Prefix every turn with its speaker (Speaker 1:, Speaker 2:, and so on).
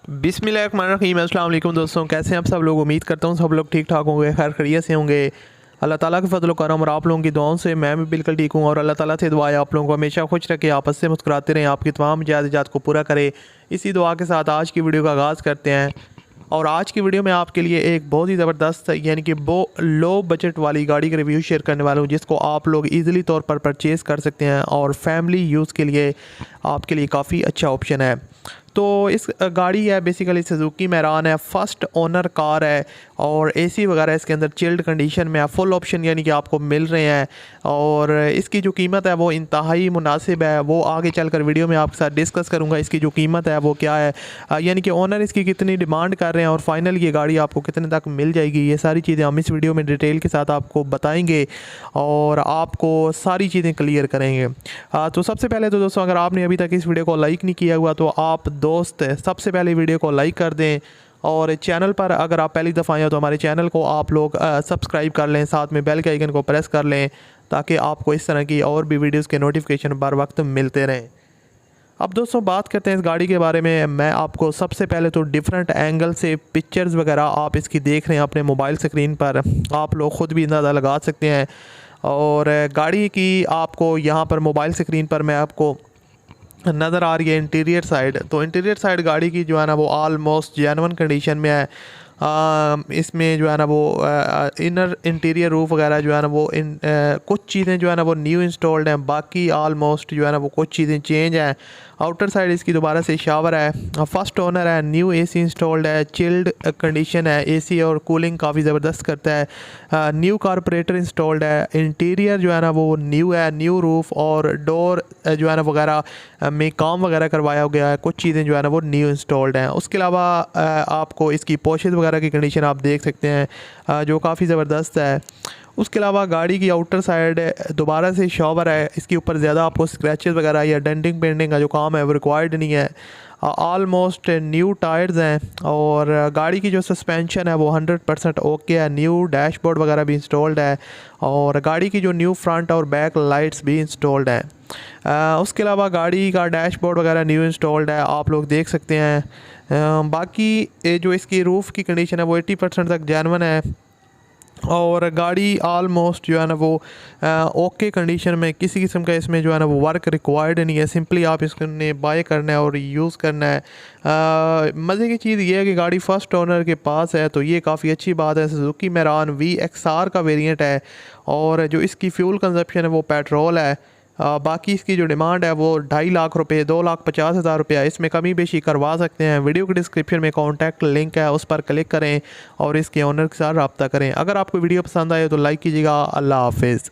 Speaker 1: बिस्मिल्लाहिर्रहमानिर्रहीम। अस्सलाम वालेकुम दोस्तों, कैसे हैं आप सब लोग। उम्मीद करता हूँ सब लोग ठीक ठाक होंगे, खैर खैरियत से होंगे। अल्लाह ताला के फजल करम और आप लोगों की दुआओं से मैं भी बिल्कुल ठीक हूँ। और अल्लाह ताला से दुआ है आप लोगों को हमेशा खुश रखे, आपस से मुस्कुराते रहें, आपकी तमाम जायदाद को पूरा करे। इसी दुआ के साथ आज की वीडियो का आगाज़ करते हैं। और आज की वीडियो में आपके लिए एक बहुत ही ज़बरदस्त यानी कि लो बजट वाली गाड़ी का रिव्यू शेयर करने वाला हूँ, जिसको आप लोग इजीली तौर पर परचेज़ कर सकते हैं और फैमिली यूज़ के लिए आपके लिए काफ़ी अच्छा ऑप्शन है। तो इस गाड़ी है बेसिकली सुजुकी मैरान है, फर्स्ट ओनर कार है और एसी वगैरह इसके अंदर चिल्ड कंडीशन में है, फुल ऑप्शन यानी कि आपको मिल रहे हैं। और इसकी जो कीमत है वो इंतहाई मुनासिब है, वो आगे चलकर वीडियो में आपके साथ डिस्कस करूंगा। इसकी जो कीमत है वो क्या है, यानी कि ओनर इसकी कितनी डिमांड कर रहे हैं और फाइनल ये गाड़ी आपको कितने तक मिल जाएगी, ये सारी चीज़ें हम इस वीडियो में डिटेल के साथ आपको बताएंगे और आपको सारी चीज़ें क्लियर करेंगे। तो सबसे पहले तो दोस्तों, अगर आपने अभी तक इस वीडियो को लाइक नहीं किया हुआ तो आप दोस्त सबसे पहले वीडियो को लाइक कर दें। और चैनल पर अगर आप पहली दफ़ा आए हो तो हमारे चैनल को आप लोग सब्सक्राइब कर लें, साथ में बेल के आइकन को प्रेस कर लें ताकि आपको इस तरह की और भी वीडियोस के नोटिफिकेशन बर वक्त मिलते रहें। अब दोस्तों बात करते हैं इस गाड़ी के बारे में। मैं आपको सबसे पहले तो डिफरेंट एंगल से पिक्चर्स वगैरह आप इसकी देख रहे हैं अपने मोबाइल स्क्रीन पर, आप लोग ख़ुद भी अंदाज़ा लगा सकते हैं। और गाड़ी की आपको यहाँ पर मोबाइल स्क्रीन पर मैं आपको नज़र आ रही है इंटीरियर साइड। तो इंटीरियर साइड गाड़ी की जो है ना वो ऑलमोस्ट जेन्युइन कंडीशन में है। इसमें जो है ना वो इनर इंटीरियर रूफ वगैरह जो है ना वो कुछ चीज़ें जो है ना वो न्यू इंस्टॉल्ड हैं, बाकी ऑलमोस्ट जो है ना वो कुछ चीज़ें चेंज हैं। आउटर साइड इसकी दोबारा से शावर है, फर्स्ट ओनर है, न्यू एसी इंस्टॉल्ड है, चिल्ड कंडीशन है, एसी और कूलिंग काफ़ी ज़बरदस्त करता है, न्यू कारपोरेटर इंस्टॉल्ड है, इंटीरियर जो है ना वो न्यू है, न्यू रूफ और डोर जो है ना वगैरह में काम वगैरह करवाया गया है, कुछ चीज़ें जो है ना वो न्यू इंस्टॉल्ड हैं। उसके अलावा आपको इसकी पोशेस वगैरह की कंडीशन आप देख सकते हैं जो काफ़ी ज़बरदस्त है। उसके अलावा गाड़ी की आउटर साइड दोबारा से शॉवर है, इसके ऊपर ज़्यादा आपको स्क्रैचेस वगैरह या डेंटिंग पेंटिंग का जो काम है वो रिक्वायर्ड नहीं है। ऑलमोस्ट न्यू टायर्स हैं और गाड़ी की जो सस्पेंशन है वो 100% ओके है, न्यू डैशबोर्ड वगैरह भी इंस्टॉल्ड है और गाड़ी की जो न्यू फ्रंट और बैक लाइट्स भी इंस्टॉल्ड हैं। उसके अलावा गाड़ी का डैशबोर्ड वगैरह न्यू इंस्टॉल्ड है, आप लोग देख सकते हैं। बाकी जो इसकी रूफ़ की कंडीशन है वो 80% तक जेन्युइन है और गाड़ी ऑलमोस्ट जो है ना वो ओके कंडीशन में, किसी किस्म का इसमें जो है ना वो वर्क रिक्वायर्ड नहीं है, सिंपली आप इसने बाय करना है और यूज़ करना है। मज़े की चीज़ ये है कि गाड़ी फर्स्ट ओनर के पास है, तो ये काफ़ी अच्छी बात है। सुजुकी मैरान VXR का वेरिएंट है और जो इसकी फ्यूल कंजप्शन है वो पेट्रोल है। बाकी इसकी जो डिमांड है वो 2.5 लाख रुपये, 2,50,000 रुपया, इसमें कमी बेशी करवा सकते हैं। वीडियो के डिस्क्रिप्शन में कॉन्टैक्ट लिंक है, उस पर क्लिक करें और इसके ओनर के साथ रब्ता करें। अगर आपको वीडियो पसंद आए तो लाइक कीजिएगा। अल्लाह हाफिज़।